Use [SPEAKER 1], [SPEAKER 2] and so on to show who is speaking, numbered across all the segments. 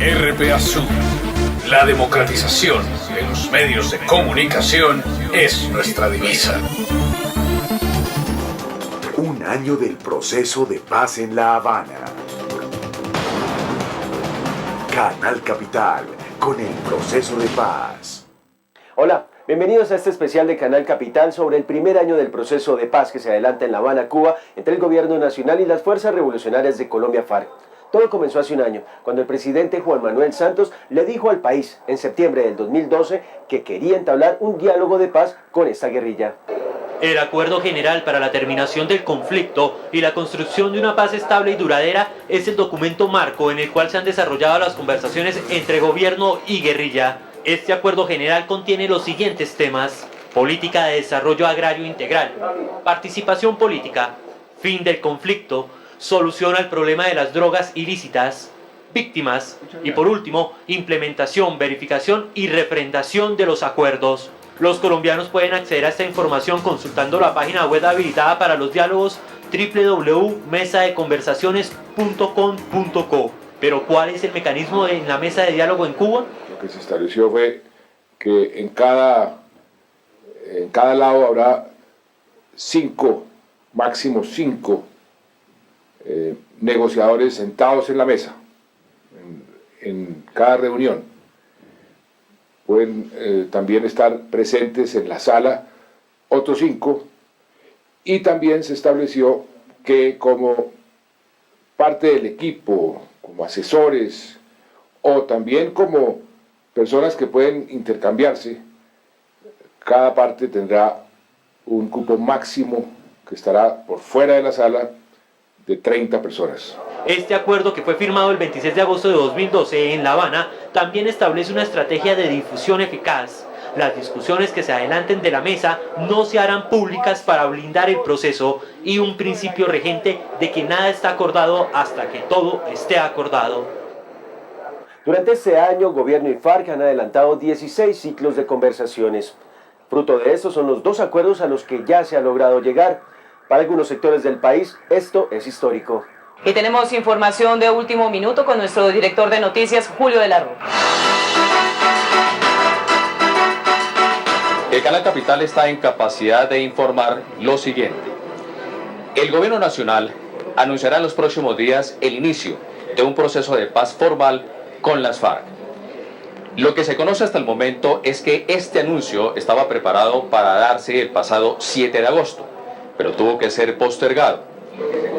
[SPEAKER 1] RPA Sur, la democratización de los medios de comunicación es nuestra divisa.
[SPEAKER 2] Un año del proceso de paz en La Habana. Canal Capital, con el proceso de paz.
[SPEAKER 3] Hola, bienvenidos a este especial de Canal Capital sobre el primer año del proceso de paz que se adelanta en La Habana, Cuba, entre el gobierno nacional y las fuerzas revolucionarias de Colombia, FARC. Todo comenzó hace un año, cuando el presidente Juan Manuel Santos le dijo al país, en septiembre del 2012, que quería entablar un diálogo de paz con esta guerrilla.
[SPEAKER 4] El Acuerdo General para la Terminación del Conflicto y la Construcción de una Paz Estable y Duradera es el documento marco en el cual se han desarrollado las conversaciones entre gobierno y guerrilla. Este Acuerdo General contiene los siguientes temas: política de desarrollo agrario integral, participación política, fin del conflicto, solución al problema de las drogas ilícitas, víctimas y por último, implementación, verificación y refrendación de los acuerdos. Los colombianos pueden acceder a esta información consultando la página web habilitada para los diálogos www.mesadeconversaciones.com.co. Pero ¿cuál es el mecanismo en la mesa de diálogo en Cuba?
[SPEAKER 5] Lo que se estableció fue que en cada lado habrá máximo cinco negociadores sentados en la mesa, en cada reunión. Pueden también estar presentes en la sala otros 5, y también se estableció que como parte del equipo, como asesores o también como personas que pueden intercambiarse, cada parte tendrá un cupo máximo que estará por fuera de la sala de 30 personas.
[SPEAKER 4] Este acuerdo, que fue firmado el 26 de agosto de 2012 en La Habana, también establece una estrategia de difusión eficaz. Las discusiones que se adelanten de la mesa no se harán públicas para blindar el proceso y un principio regente de que nada está acordado hasta que todo esté acordado.
[SPEAKER 3] Durante este año, gobierno y FARC han adelantado 16 ciclos de conversaciones. Fruto de estos son los 2 acuerdos a los que ya se ha logrado llegar. Para algunos sectores del país, esto es histórico.
[SPEAKER 6] Y tenemos información de último minuto con nuestro director de noticias, Julio de la Roca.
[SPEAKER 7] El Canal Capital está en capacidad de informar lo siguiente. El gobierno nacional anunciará en los próximos días el inicio de un proceso de paz formal con las FARC. Lo que se conoce hasta el momento es que este anuncio estaba preparado para darse el pasado 7 de agosto, pero tuvo que ser postergado.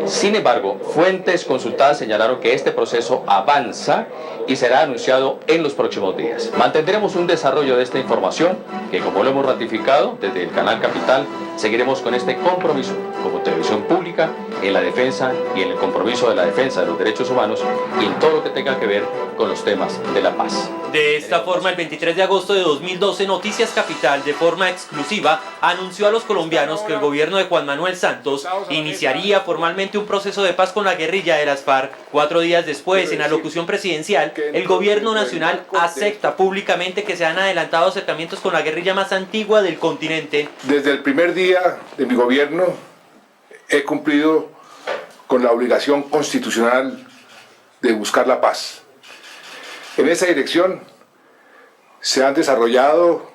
[SPEAKER 7] Sin embargo, fuentes consultadas señalaron que este proceso avanza y será anunciado en los próximos días. Mantendremos un desarrollo de esta información que, como lo hemos ratificado desde el Canal Capital, seguiremos con este compromiso como televisión pública en la defensa y en el compromiso de la defensa de los derechos humanos y en todo lo que tenga que ver con los temas de la paz.
[SPEAKER 4] De esta forma, el 23 de agosto de 2012, Noticias Capital, de forma exclusiva, anunció a los colombianos que el gobierno de Juan Manuel Santos iniciaría formalmente un proceso de paz con la guerrilla de las FARC. 4 días después, en la locución presidencial, el gobierno nacional acepta públicamente que se han adelantado acercamientos con la guerrilla más antigua del continente.
[SPEAKER 5] Desde el primer día de mi gobierno he cumplido con la obligación constitucional de buscar la paz. En esa dirección se han desarrollado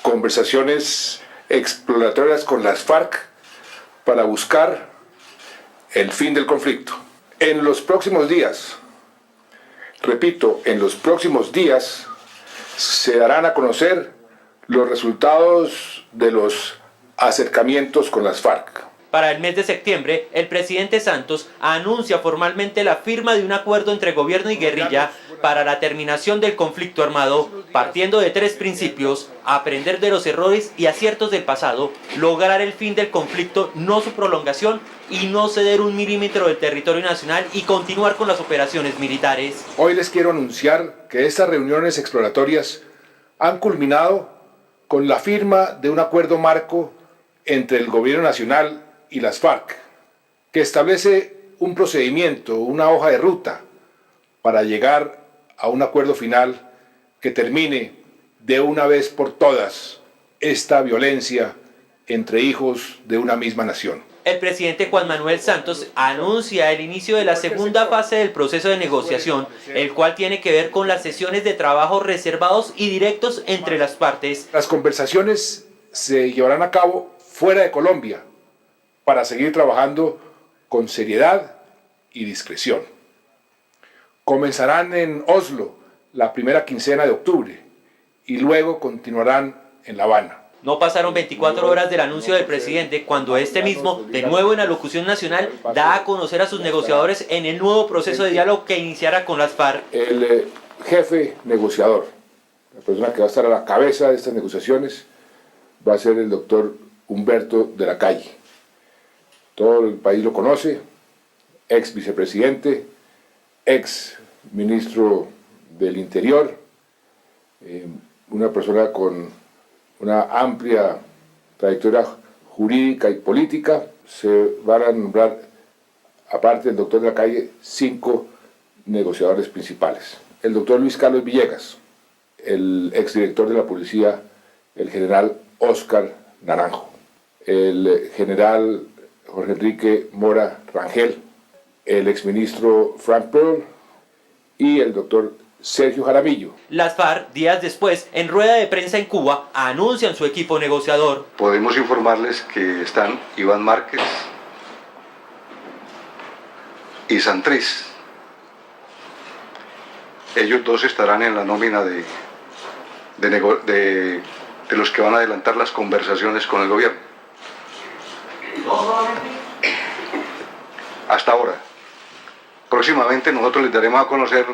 [SPEAKER 5] conversaciones exploratorias con las FARC para buscar el fin del conflicto. En los próximos días, repito, en los próximos días se darán a conocer los resultados de los acercamientos con las FARC.
[SPEAKER 4] Para el mes de septiembre, el presidente Santos anuncia formalmente la firma de un acuerdo entre gobierno y guerrilla para la terminación del conflicto armado, partiendo de 3 principios: aprender de los errores y aciertos del pasado, lograr el fin del conflicto, no su prolongación, y no ceder un milímetro del territorio nacional y continuar con las operaciones militares.
[SPEAKER 5] Hoy les quiero anunciar que estas reuniones exploratorias han culminado con la firma de un acuerdo marco entre el gobierno nacional y las FARC, que establece un procedimiento, una hoja de ruta para llegar a un acuerdo final que termine de una vez por todas esta violencia entre hijos de una misma nación.
[SPEAKER 4] El presidente Juan Manuel Santos anuncia el inicio de la segunda fase del proceso de negociación, el cual tiene que ver con las sesiones de trabajo reservados y directos entre las partes.
[SPEAKER 5] Las conversaciones se llevarán a cabo fuera de Colombia para seguir trabajando con seriedad y discreción. Comenzarán en Oslo la primera quincena de octubre y luego continuarán en La Habana.
[SPEAKER 4] No pasaron 24 horas del anuncio del presidente cuando este mismo, de nuevo en la locución nacional, da a conocer a sus negociadores en el nuevo proceso de diálogo que iniciará con las FARC.
[SPEAKER 5] El jefe negociador, la persona que va a estar a la cabeza de estas negociaciones, va a ser el doctor Humberto de la Calle. Todo el país lo conoce, ex vicepresidente, ex ministro del Interior, una persona con una amplia trayectoria jurídica y política. Se van a nombrar, aparte del doctor de la Calle, 5 negociadores principales. El doctor Luis Carlos Villegas, el exdirector de la policía, el general Óscar Naranjo, el general Jorge Enrique Mora Rangel, el exministro Frank Pearl y el doctor Sergio Jaramillo.
[SPEAKER 4] Las FARC, días después, en rueda de prensa en Cuba, anuncian su equipo negociador.
[SPEAKER 8] Podemos informarles que están Iván Márquez y Santriz. Ellos dos estarán en la nómina de los que van a adelantar las conversaciones con el gobierno. Hasta ahora. Próximamente nosotros les daremos a conocer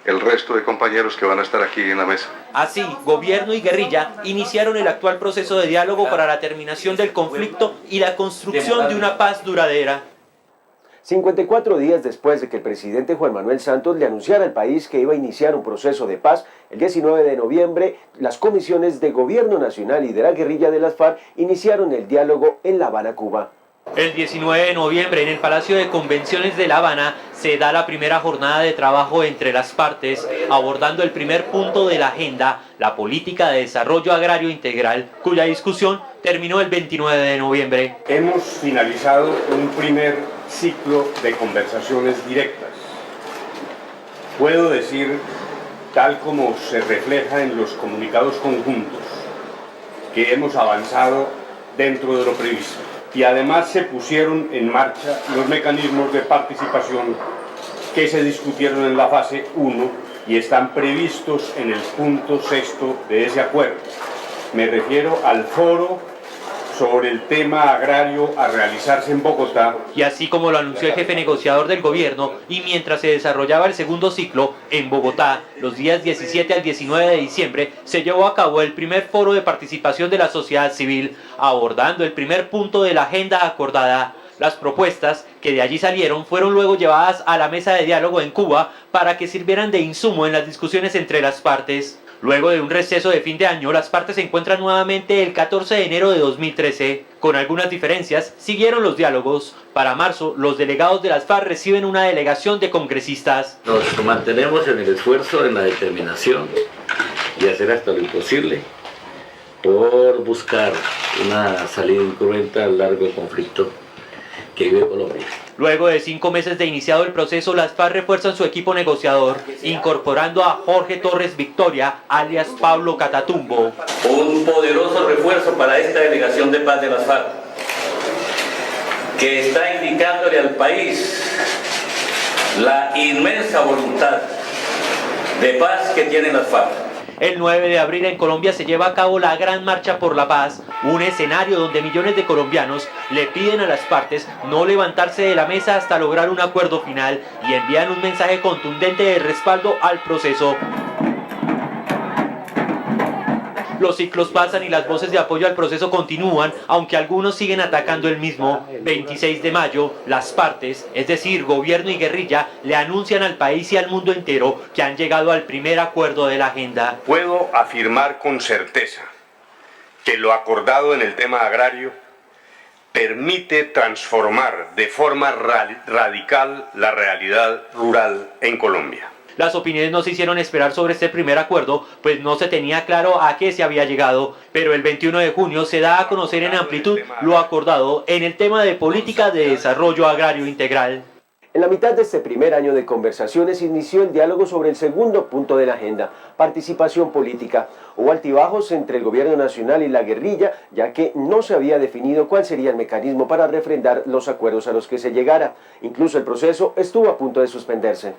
[SPEAKER 8] el resto de compañeros que van a estar aquí en la mesa.
[SPEAKER 4] Así, gobierno y guerrilla iniciaron el actual proceso de diálogo para la terminación del conflicto y la construcción de una paz duradera.
[SPEAKER 3] 54 días después de que el presidente Juan Manuel Santos le anunciara al país que iba a iniciar un proceso de paz, el 19 de noviembre, las comisiones de Gobierno Nacional y de la guerrilla de las FARC iniciaron el diálogo en La Habana, Cuba.
[SPEAKER 4] El 19 de noviembre, en el Palacio de Convenciones de La Habana, se da la primera jornada de trabajo entre las partes, abordando el primer punto de la agenda, la política de desarrollo agrario integral, cuya discusión terminó el 29 de noviembre.
[SPEAKER 9] Hemos finalizado un primer ciclo de conversaciones directas. Puedo decir, tal como se refleja en los comunicados conjuntos, que hemos avanzado dentro de lo previsto. Y además se pusieron en marcha los mecanismos de participación que se discutieron en la fase 1 y están previstos en el punto 6 de ese acuerdo. Me refiero al foro sobre el tema agrario a realizarse en Bogotá.
[SPEAKER 4] Y así como lo anunció el jefe negociador del gobierno, y mientras se desarrollaba el segundo ciclo, en Bogotá, los días 17 al 19 de diciembre, se llevó a cabo el primer foro de participación de la sociedad civil, abordando el primer punto de la agenda acordada. Las propuestas que de allí salieron fueron luego llevadas a la mesa de diálogo en Cuba para que sirvieran de insumo en las discusiones entre las partes. Luego de un receso de fin de año, las partes se encuentran nuevamente el 14 de enero de 2013. Con algunas diferencias, siguieron los diálogos. Para marzo, los delegados de las FARC reciben una delegación de congresistas.
[SPEAKER 10] Nos mantenemos en el esfuerzo, en la determinación y hacer hasta lo imposible por buscar una salida incruenta al largo conflicto que vive Colombia.
[SPEAKER 4] Luego de 5 meses de iniciado el proceso, las FARC refuerzan su equipo negociador, incorporando a Jorge Torres Victoria, alias Pablo Catatumbo.
[SPEAKER 10] Un poderoso refuerzo para esta delegación de paz de las FARC, que está indicándole al país la inmensa voluntad de paz que tienen las FARC.
[SPEAKER 4] El 9 de abril en Colombia se lleva a cabo la Gran Marcha por la Paz, un escenario donde millones de colombianos le piden a las partes no levantarse de la mesa hasta lograr un acuerdo final y envían un mensaje contundente de respaldo al proceso. Los ciclos pasan y las voces de apoyo al proceso continúan, aunque algunos siguen atacando el mismo. 26 de mayo, las partes, es decir, gobierno y guerrilla, le anuncian al país y al mundo entero que han llegado al primer acuerdo de la agenda.
[SPEAKER 9] Puedo afirmar con certeza que lo acordado en el tema agrario permite transformar de forma radical la realidad rural en Colombia.
[SPEAKER 4] Las opiniones no se hicieron esperar sobre este primer acuerdo, pues no se tenía claro a qué se había llegado, pero el 21 de junio se da a conocer en amplitud lo acordado en el tema de política de desarrollo agrario integral.
[SPEAKER 3] En la mitad de este primer año de conversaciones inició el diálogo sobre el segundo punto de la agenda, participación política. Hubo altibajos entre el gobierno nacional y la guerrilla, ya que no se había definido cuál sería el mecanismo para refrendar los acuerdos a los que se llegara. Incluso el proceso estuvo a punto de suspenderse.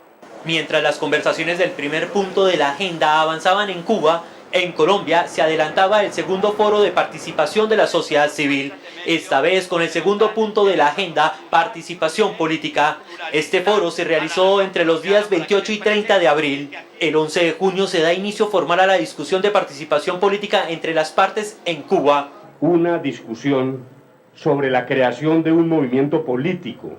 [SPEAKER 4] Mientras las conversaciones del primer punto de la agenda avanzaban en Cuba, en Colombia se adelantaba el segundo foro de participación de la sociedad civil, esta vez con el segundo punto de la agenda, participación política. Este foro se realizó entre los días 28 y 30 de abril. El 11 de junio se da inicio formal a la discusión de participación política entre las partes en Cuba.
[SPEAKER 9] Una discusión sobre la creación de un movimiento político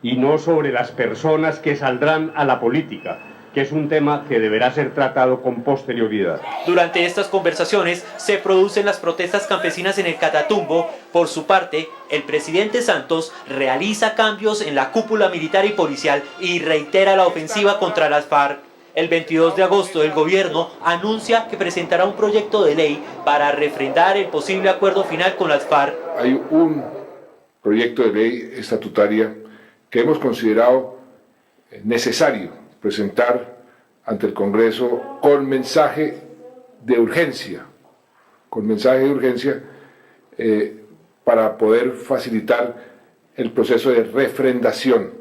[SPEAKER 9] y no sobre las personas que saldrán a la política, que es un tema que deberá ser tratado con posterioridad.
[SPEAKER 4] Durante estas conversaciones se producen las protestas campesinas en el Catatumbo. Por su parte, el presidente Santos realiza cambios en la cúpula militar y policial y reitera la ofensiva contra las FARC. El 22 de agosto el gobierno anuncia que presentará un proyecto de ley para refrendar el posible acuerdo final con las FARC.
[SPEAKER 5] Hay un proyecto de ley estatutaria que hemos considerado necesario presentar ante el Congreso con mensaje de urgencia, para poder facilitar el proceso de refrendación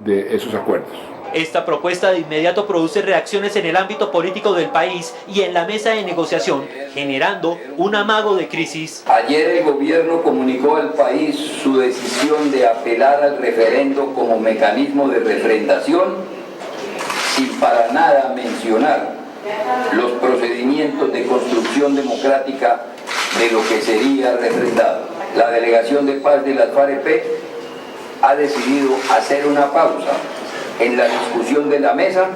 [SPEAKER 5] de esos acuerdos.
[SPEAKER 4] Esta propuesta de inmediato produce reacciones en el ámbito político del país y en la mesa de negociación, generando un amago de crisis.
[SPEAKER 11] Ayer el gobierno comunicó al país su decisión de apelar al referendo como mecanismo de refrendación, sin para nada mencionar los procedimientos de construcción democrática de lo que sería refrendado. La Delegación de Paz de las FARC-EP ha decidido hacer una pausa en la discusión de la mesa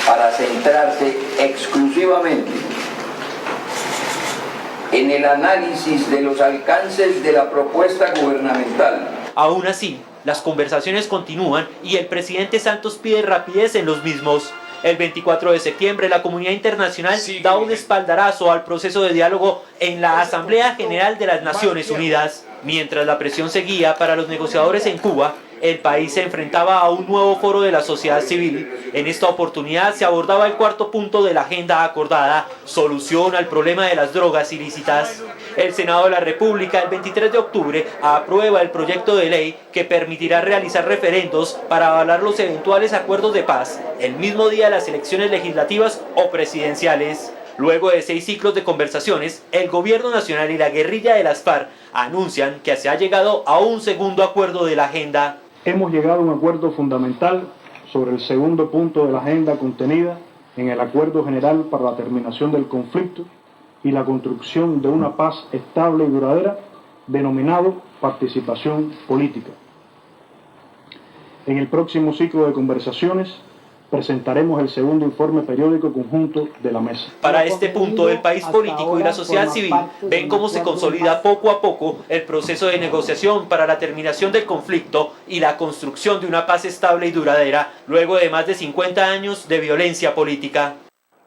[SPEAKER 11] para centrarse exclusivamente en el análisis de los alcances de la propuesta gubernamental.
[SPEAKER 4] Aún así, las conversaciones continúan y el presidente Santos pide rapidez en los mismos. El 24 de septiembre la comunidad internacional da un espaldarazo al proceso de diálogo en la Asamblea General de las Naciones Unidas. Mientras la presión seguía para los negociadores en Cuba, el país se enfrentaba a un nuevo foro de la sociedad civil. En esta oportunidad se abordaba el cuarto punto de la agenda acordada, solución al problema de las drogas ilícitas. El Senado de la República el 23 de octubre aprueba el proyecto de ley que permitirá realizar referendos para avalar los eventuales acuerdos de paz el mismo día de las elecciones legislativas o presidenciales. Luego de 6 ciclos de conversaciones, el gobierno nacional y la guerrilla de las FARC anuncian que se ha llegado a un segundo acuerdo de la agenda.
[SPEAKER 12] Hemos llegado a un acuerdo fundamental sobre el segundo punto de la agenda contenida en el Acuerdo General para la Terminación del Conflicto y la construcción de una paz estable y duradera, denominado participación política. En el próximo ciclo de conversaciones presentaremos el segundo informe periódico conjunto de la mesa.
[SPEAKER 4] Para este punto, el país político y la sociedad civil ven cómo se consolida poco a poco el proceso de negociación para la terminación del conflicto y la construcción de una paz estable y duradera, luego de más de 50 años de violencia política.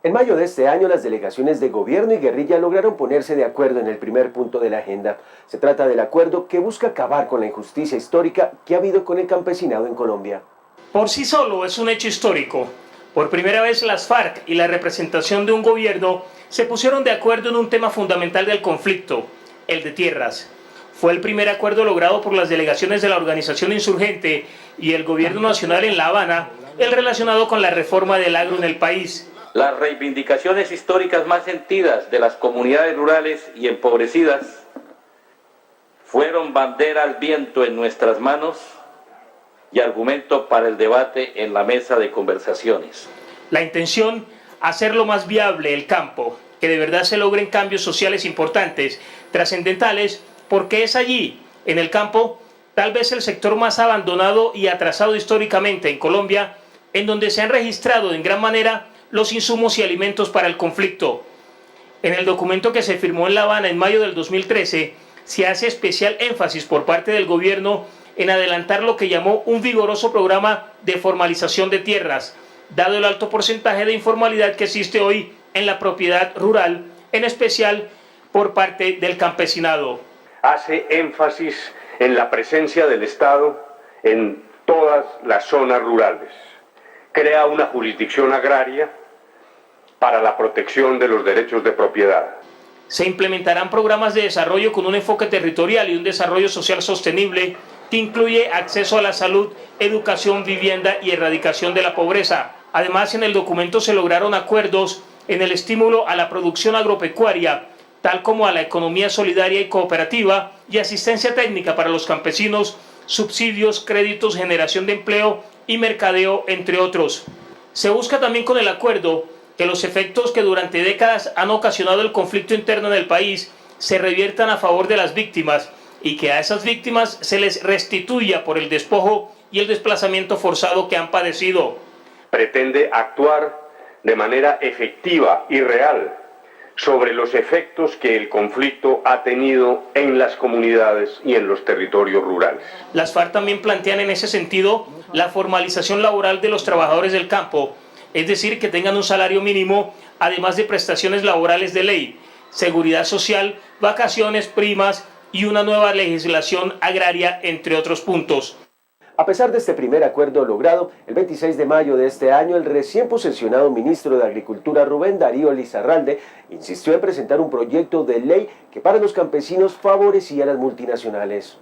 [SPEAKER 3] En mayo de este año, las delegaciones de gobierno y guerrilla lograron ponerse de acuerdo en el primer punto de la agenda. Se trata del acuerdo que busca acabar con la injusticia histórica que ha habido con el campesinado en Colombia.
[SPEAKER 13] Por sí solo es un hecho histórico. Por primera vez las FARC y la representación de un gobierno se pusieron de acuerdo en un tema fundamental del conflicto, el de tierras. Fue el primer acuerdo logrado por las delegaciones de la organización insurgente y el gobierno nacional en La Habana, el relacionado con la reforma del agro en el país.
[SPEAKER 10] Las reivindicaciones históricas más sentidas de las comunidades rurales y empobrecidas fueron bandera al viento en nuestras manos y argumento para el debate en la mesa de conversaciones.
[SPEAKER 13] La intención, hacerlo más viable el campo, que de verdad se logren cambios sociales importantes, trascendentales, porque es allí, en el campo, tal vez el sector más abandonado y atrasado históricamente en Colombia, en donde se han registrado en gran manera los insumos y alimentos para el conflicto. En el documento que se firmó en La Habana en mayo del 2013, se hace especial énfasis por parte del gobierno en adelantar lo que llamó un vigoroso programa de formalización de tierras, dado el alto porcentaje de informalidad que existe hoy en la propiedad rural, en especial por parte del campesinado.
[SPEAKER 9] Hace énfasis en la presencia del Estado en todas las zonas rurales. Crea una jurisdicción agraria para la protección de los derechos de propiedad.
[SPEAKER 13] Se implementarán programas de desarrollo con un enfoque territorial y un desarrollo social sostenible que incluye acceso a la salud, educación, vivienda y erradicación de la pobreza. Además, en el documento se lograron acuerdos en el estímulo a la producción agropecuaria, tal como a la economía solidaria y cooperativa y asistencia técnica para los campesinos, subsidios, créditos, generación de empleo y mercadeo, entre otros. Se busca también con el acuerdo que los efectos que durante décadas han ocasionado el conflicto interno en el país se reviertan a favor de las víctimas y que a esas víctimas se les restituya por el despojo y el desplazamiento forzado que han padecido.
[SPEAKER 9] Pretende actuar de manera efectiva y real sobre los efectos que el conflicto ha tenido en las comunidades y en los territorios rurales.
[SPEAKER 13] Las FARC también plantean en ese sentido la formalización laboral de los trabajadores del campo, es decir, que tengan un salario mínimo, además de prestaciones laborales de ley, seguridad social, vacaciones, primas y una nueva legislación agraria, entre otros puntos.
[SPEAKER 3] A pesar de este primer acuerdo logrado, el 26 de mayo de este año, el recién posesionado ministro de Agricultura Rubén Darío Lizarralde insistió en presentar un proyecto de ley que para los campesinos favorecía a las multinacionales.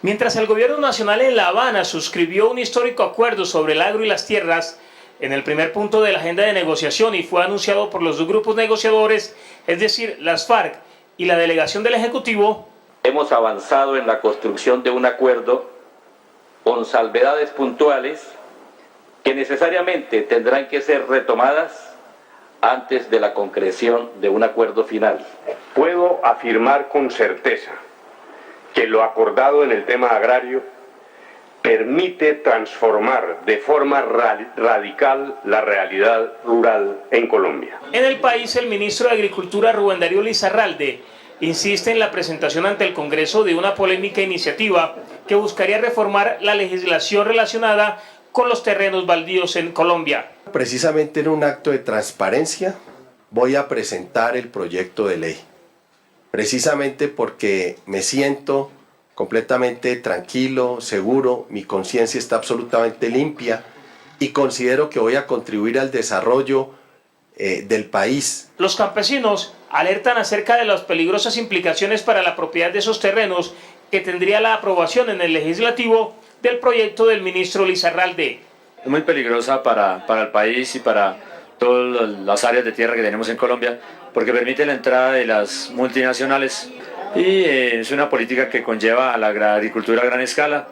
[SPEAKER 13] Mientras el gobierno nacional en La Habana suscribió un histórico acuerdo sobre el agro y las tierras, en el primer punto de la agenda de negociación y fue anunciado por los dos grupos negociadores, es decir, las FARC y la delegación del Ejecutivo,
[SPEAKER 10] hemos avanzado en la construcción de un acuerdo con salvedades puntuales que necesariamente tendrán que ser retomadas antes de la concreción de un acuerdo final.
[SPEAKER 9] Puedo afirmar con certeza que lo acordado en el tema agrario permite transformar de forma radical la realidad rural en Colombia.
[SPEAKER 13] En el país, el ministro de Agricultura Rubén Darío Lizarralde insiste en la presentación ante el Congreso de una polémica iniciativa que buscaría reformar la legislación relacionada con los terrenos baldíos en Colombia.
[SPEAKER 14] Precisamente en un acto de transparencia voy a presentar el proyecto de ley, precisamente porque me siento completamente tranquilo, seguro, mi conciencia está absolutamente limpia y considero que voy a contribuir al desarrollo del país.
[SPEAKER 13] Los campesinos alertan acerca de las peligrosas implicaciones para la propiedad de esos terrenos que tendría la aprobación en el legislativo del proyecto del ministro Lizarralde.
[SPEAKER 15] Es muy peligrosa para el país y para todas las áreas de tierra que tenemos en Colombia, porque permite la entrada de las multinacionales y es una política que conlleva a la agricultura a gran escala,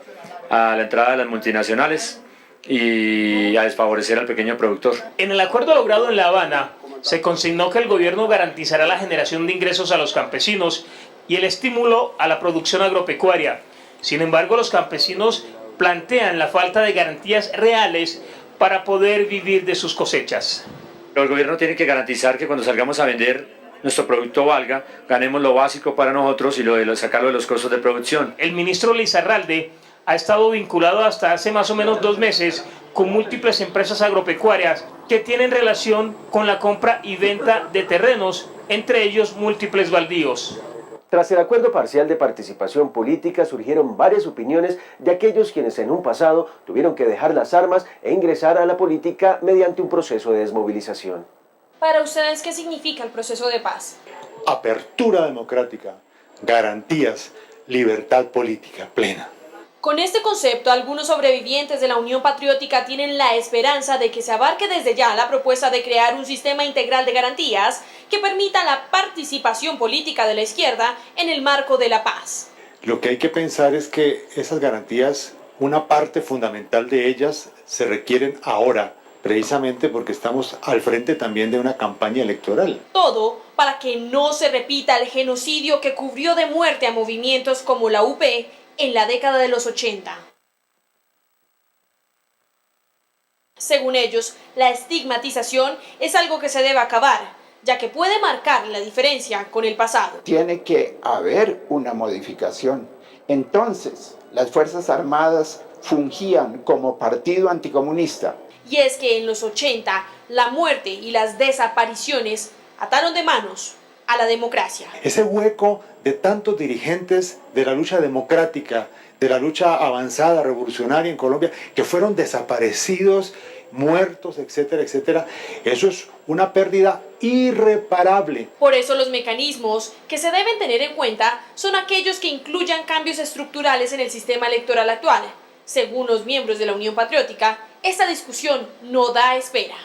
[SPEAKER 15] a la entrada de las multinacionales y a desfavorecer al pequeño productor.
[SPEAKER 13] En el acuerdo logrado en La Habana, se consignó que el gobierno garantizará la generación de ingresos a los campesinos y el estímulo a la producción agropecuaria. Sin embargo, los campesinos plantean la falta de garantías reales para poder vivir de sus cosechas.
[SPEAKER 15] El gobierno tiene que garantizar que cuando salgamos a vender nuestro producto valga, ganemos lo básico para nosotros y sacarlo de los costos de producción.
[SPEAKER 13] El ministro Lizarralde ha estado vinculado hasta hace más o menos 2 meses con múltiples empresas agropecuarias que tienen relación con la compra y venta de terrenos, entre ellos múltiples baldíos.
[SPEAKER 3] Tras el acuerdo parcial de participación política surgieron varias opiniones de aquellos quienes en un pasado tuvieron que dejar las armas e ingresar a la política mediante un proceso de desmovilización.
[SPEAKER 16] Para ustedes, ¿qué significa el proceso de paz?
[SPEAKER 17] Apertura democrática, garantías, libertad política plena.
[SPEAKER 16] Con este concepto, algunos sobrevivientes de la Unión Patriótica tienen la esperanza de que se abarque desde ya la propuesta de crear un sistema integral de garantías que permita la participación política de la izquierda en el marco de la paz.
[SPEAKER 17] Lo que hay que pensar es que esas garantías, una parte fundamental de ellas, se requieren ahora, precisamente porque estamos al frente también de una campaña electoral.
[SPEAKER 16] Todo para que no se repita el genocidio que cubrió de muerte a movimientos como la UP en la década de los 80. Según ellos, la estigmatización es algo que se debe acabar, ya que puede marcar la diferencia con el pasado.
[SPEAKER 18] Tiene que haber una modificación. Entonces, las Fuerzas Armadas fungían como partido anticomunista.
[SPEAKER 16] Y es que en los 80, la muerte y las desapariciones ataron de manos a la democracia.
[SPEAKER 17] Ese hueco de tantos dirigentes de la lucha democrática, de la lucha avanzada, revolucionaria en Colombia, que fueron desaparecidos, muertos, etcétera, etcétera, eso es una pérdida irreparable.
[SPEAKER 16] Por eso los mecanismos que se deben tener en cuenta son aquellos que incluyan cambios estructurales en el sistema electoral actual. Según los miembros de la Unión Patriótica, esta discusión no da espera.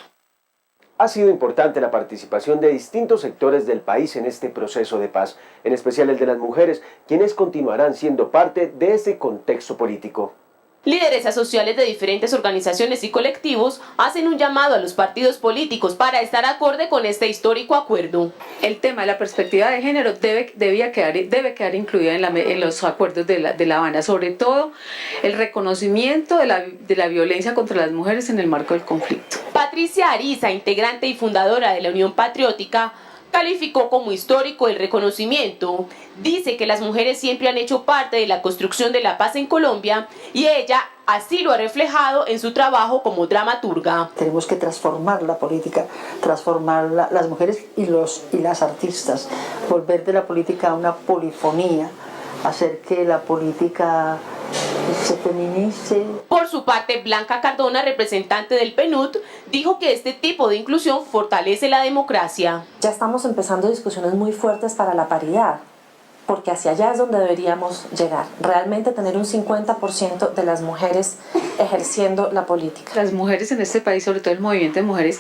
[SPEAKER 3] Ha sido importante la participación de distintos sectores del país en este proceso de paz, en especial el de las mujeres, quienes continuarán siendo parte de este contexto político.
[SPEAKER 19] Lideresas sociales de diferentes organizaciones y colectivos hacen un llamado a los partidos políticos para estar acorde con este histórico acuerdo.
[SPEAKER 20] El tema de la perspectiva de género debe quedar incluida en los acuerdos de La Habana, sobre todo el reconocimiento de la violencia contra las mujeres en el marco del conflicto.
[SPEAKER 19] Patricia Ariza, integrante y fundadora de la Unión Patriótica, calificó como histórico el reconocimiento. Dice que las mujeres siempre han hecho parte de la construcción de la paz en Colombia y ella así lo ha reflejado en su trabajo como dramaturga.
[SPEAKER 21] Tenemos que transformar la política, transformar las mujeres y las artistas, volver de la política a una polifonía, hacer que la política se feminice.
[SPEAKER 19] Por su parte, Blanca Cardona, representante del PNUD, dijo que este tipo de inclusión fortalece la democracia.
[SPEAKER 22] Ya estamos empezando discusiones muy fuertes para la paridad, porque hacia allá es donde deberíamos llegar. Realmente tener un 50% de las mujeres ejerciendo la política.
[SPEAKER 20] Las mujeres en este país, sobre todo el movimiento de mujeres,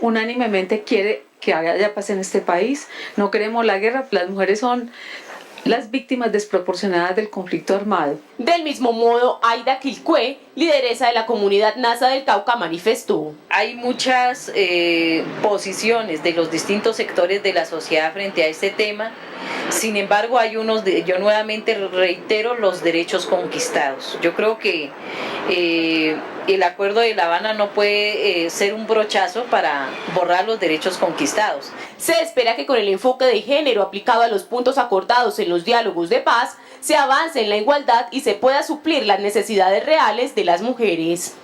[SPEAKER 20] unánimemente quiere que haya paz en este país. No queremos la guerra, las mujeres son las víctimas desproporcionadas del conflicto armado.
[SPEAKER 19] Del mismo modo, Aida Quilcue, lideresa de la comunidad Nasa del Cauca, manifestó.
[SPEAKER 23] Hay muchas posiciones de los distintos sectores de la sociedad frente a este tema. Sin embargo, yo nuevamente reitero los derechos conquistados. Yo creo que el acuerdo de La Habana no puede ser un brochazo para borrar los derechos conquistados.
[SPEAKER 19] Se espera que con el enfoque de género aplicado a los puntos acordados en los diálogos de paz, se avance en la igualdad y se pueda suplir las necesidades reales de las mujeres.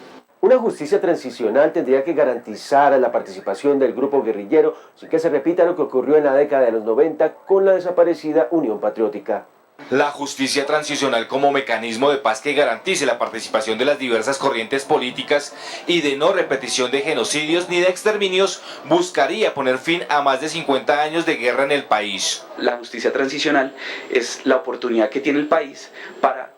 [SPEAKER 3] Una justicia transicional tendría que garantizar la participación del grupo guerrillero sin que se repita lo que ocurrió en la década de los 90 con la desaparecida Unión Patriótica.
[SPEAKER 24] La justicia transicional como mecanismo de paz que garantice la participación de las diversas corrientes políticas y de no repetición de genocidios ni de exterminios buscaría poner fin a más de 50 años de guerra en el país.
[SPEAKER 25] La justicia transicional es la oportunidad que tiene el país para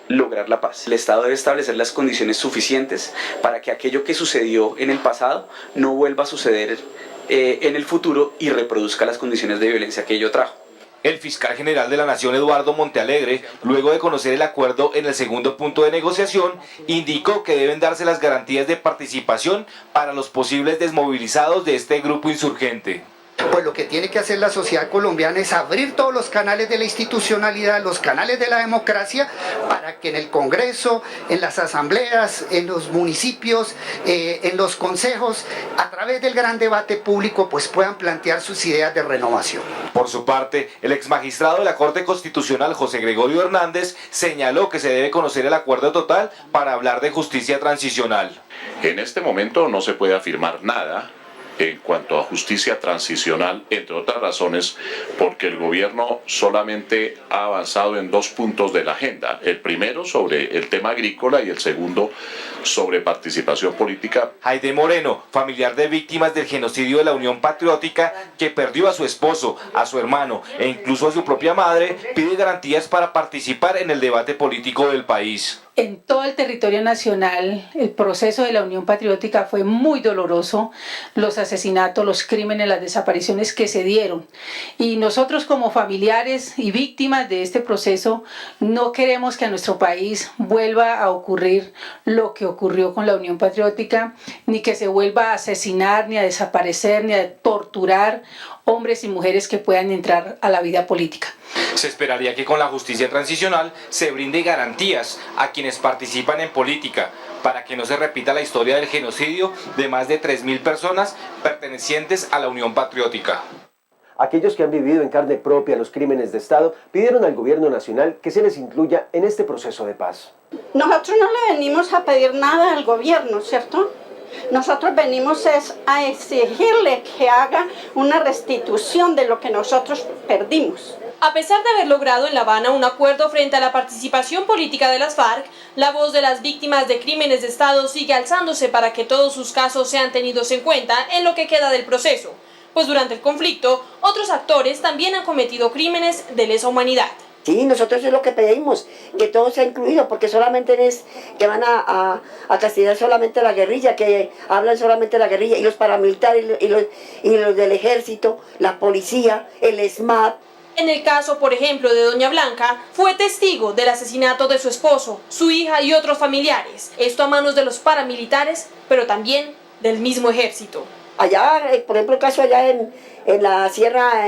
[SPEAKER 25] lograr la paz. El Estado debe establecer las condiciones suficientes para que aquello que sucedió en el pasado no vuelva a suceder en el futuro y reproduzca las condiciones de violencia que ello trajo.
[SPEAKER 24] El fiscal general de la Nación, Eduardo Montealegre, luego de conocer el acuerdo en el segundo punto de negociación, indicó que deben darse las garantías de participación para los posibles desmovilizados de este grupo insurgente.
[SPEAKER 26] Pues lo que tiene que hacer la sociedad colombiana es abrir todos los canales de la institucionalidad, los canales de la democracia, para que en el Congreso, en las asambleas, en los municipios, en los consejos, a través del gran debate público, pues puedan plantear sus ideas de renovación.
[SPEAKER 24] Por su parte, el exmagistrado de la Corte Constitucional, José Gregorio Hernández, señaló que se debe conocer el acuerdo total para hablar de justicia transicional.
[SPEAKER 27] En este momento no se puede afirmar nada en cuanto a justicia transicional, entre otras razones, porque el gobierno solamente ha avanzado en 2 puntos de la agenda. El primero sobre el tema agrícola y el segundo sobre participación política.
[SPEAKER 24] Jaide Moreno, familiar de víctimas del genocidio de la Unión Patriótica, que perdió a su esposo, a su hermano e incluso a su propia madre, pide garantías para participar en el debate político del país.
[SPEAKER 20] En todo el territorio nacional, el proceso de la Unión Patriótica fue muy doloroso, los asesinatos, los crímenes, las desapariciones que se dieron. Y nosotros como familiares y víctimas de este proceso no queremos que a nuestro país vuelva a ocurrir lo que ocurrió con la Unión Patriótica, ni que se vuelva a asesinar, ni a desaparecer, ni a torturar hombres y mujeres que puedan entrar a la vida política.
[SPEAKER 24] Se esperaría que con la justicia transicional se brinde garantías a quienes participan en política para que no se repita la historia del genocidio de más de 3.000 personas pertenecientes a la Unión Patriótica.
[SPEAKER 3] Aquellos que han vivido en carne propia los crímenes de Estado pidieron al gobierno nacional que se les incluya en este proceso de paz.
[SPEAKER 28] Nosotros no le venimos a pedir nada al gobierno, ¿cierto?
[SPEAKER 1] Nosotros venimos a exigirle que haga una restitución de lo que nosotros perdimos.
[SPEAKER 16] A pesar de haber logrado en La Habana un acuerdo frente a la participación política de las FARC, la voz de las víctimas de crímenes de Estado sigue alzándose para que todos sus casos sean tenidos en cuenta en lo que queda del proceso, pues durante el conflicto otros actores también han cometido crímenes de lesa humanidad.
[SPEAKER 2] Sí, nosotros es lo que pedimos, que todo sea incluido, porque solamente es que van a castigar solamente la guerrilla, que hablan solamente de la guerrilla, y los paramilitares, y los del ejército, la policía, el SMAT.
[SPEAKER 16] En el caso, por ejemplo, de Doña Blanca, fue testigo del asesinato de su esposo, su hija y otros familiares, esto a manos de los paramilitares, pero también del mismo ejército.
[SPEAKER 2] Allá, por ejemplo, el caso allá en la sierra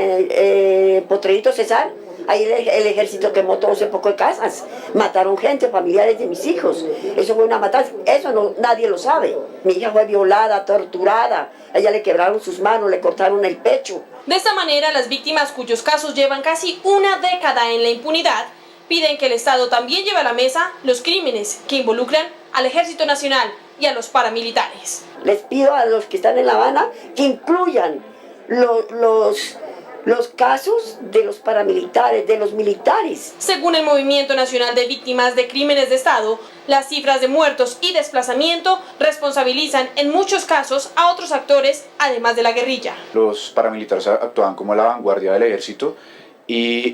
[SPEAKER 2] Potrerito Cesar, ahí el ejército quemó todo ese poco de casas, mataron gente, familiares de mis hijos, eso fue una matanza, eso no, nadie lo sabe. Mi hija fue violada, torturada, a ella le quebraron sus manos, le cortaron el pecho.
[SPEAKER 16] De esta manera, las víctimas cuyos casos llevan casi una década en la impunidad, piden que el Estado también lleve a la mesa los crímenes que involucran al Ejército Nacional y a los paramilitares.
[SPEAKER 2] Les pido a los que están en La Habana que incluyan los casos de los paramilitares, de los militares.
[SPEAKER 16] Según el Movimiento Nacional de Víctimas de Crímenes de Estado, las cifras de muertos y desplazamiento responsabilizan en muchos casos a otros actores, además de la guerrilla.
[SPEAKER 5] Los paramilitares actúan como la vanguardia del ejército y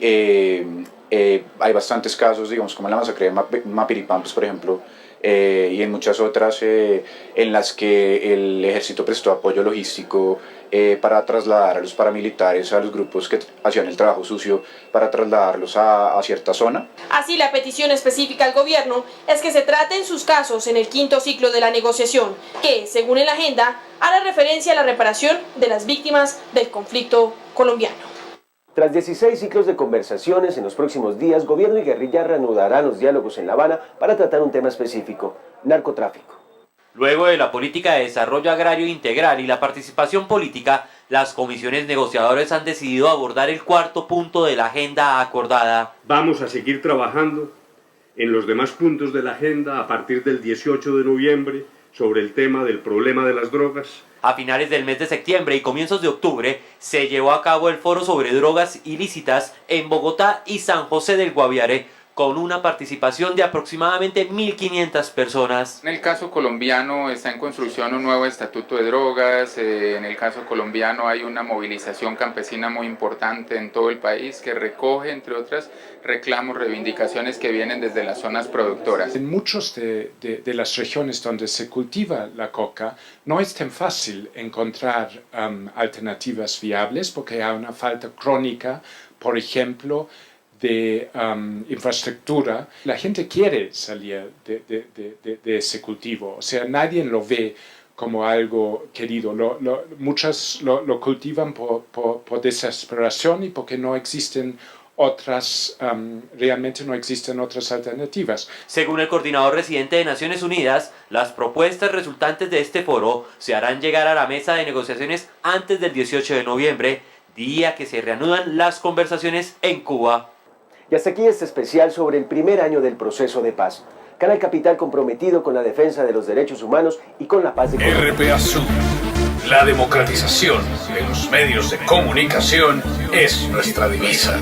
[SPEAKER 5] hay bastantes casos, digamos, como en la masacre de Mapiripán, por ejemplo, y en muchas otras en las que el ejército prestó apoyo logístico para trasladar a los paramilitares, a los grupos que hacían el trabajo sucio, para trasladarlos a cierta zona.
[SPEAKER 16] Así, la petición específica al gobierno es que se traten sus casos en el quinto ciclo de la negociación, que, según la agenda, hará referencia a la reparación de las víctimas del conflicto colombiano.
[SPEAKER 3] Tras 16 ciclos de conversaciones, en los próximos días, gobierno y guerrilla reanudarán los diálogos en La Habana para tratar un tema específico: narcotráfico.
[SPEAKER 4] Luego de la política de desarrollo agrario integral y la participación política, las comisiones negociadoras han decidido abordar el cuarto punto de la agenda acordada.
[SPEAKER 9] Vamos a seguir trabajando en los demás puntos de la agenda a partir del 18 de noviembre sobre el tema del problema de las drogas.
[SPEAKER 4] A finales del mes de septiembre y comienzos de octubre se llevó a cabo el foro sobre drogas ilícitas en Bogotá y San José del Guaviare, con una participación de aproximadamente 1.500 personas.
[SPEAKER 6] En el caso colombiano está en construcción un nuevo estatuto de drogas, en el caso colombiano hay una movilización campesina muy importante en todo el país que recoge, entre otras, reclamos, reivindicaciones que vienen desde las zonas productoras.
[SPEAKER 7] En muchas de las regiones donde se cultiva la coca no es tan fácil encontrar alternativas viables porque hay una falta crónica, por ejemplo, de infraestructura. La gente quiere salir de ese cultivo, o sea, nadie lo ve como algo querido. Muchos lo cultivan por desesperación y porque no existen realmente no existen otras alternativas.
[SPEAKER 4] Según el coordinador residente de Naciones Unidas, las propuestas resultantes de este foro se harán llegar a la mesa de negociaciones antes del 18 de noviembre, día que se reanudan las conversaciones en Cuba.
[SPEAKER 3] Y hasta aquí este especial sobre el primer año del proceso de paz. Canal Capital comprometido con la defensa de los derechos humanos y con la paz de Colombia.
[SPEAKER 8] RPA Sur, la democratización de los medios de comunicación es nuestra divisa.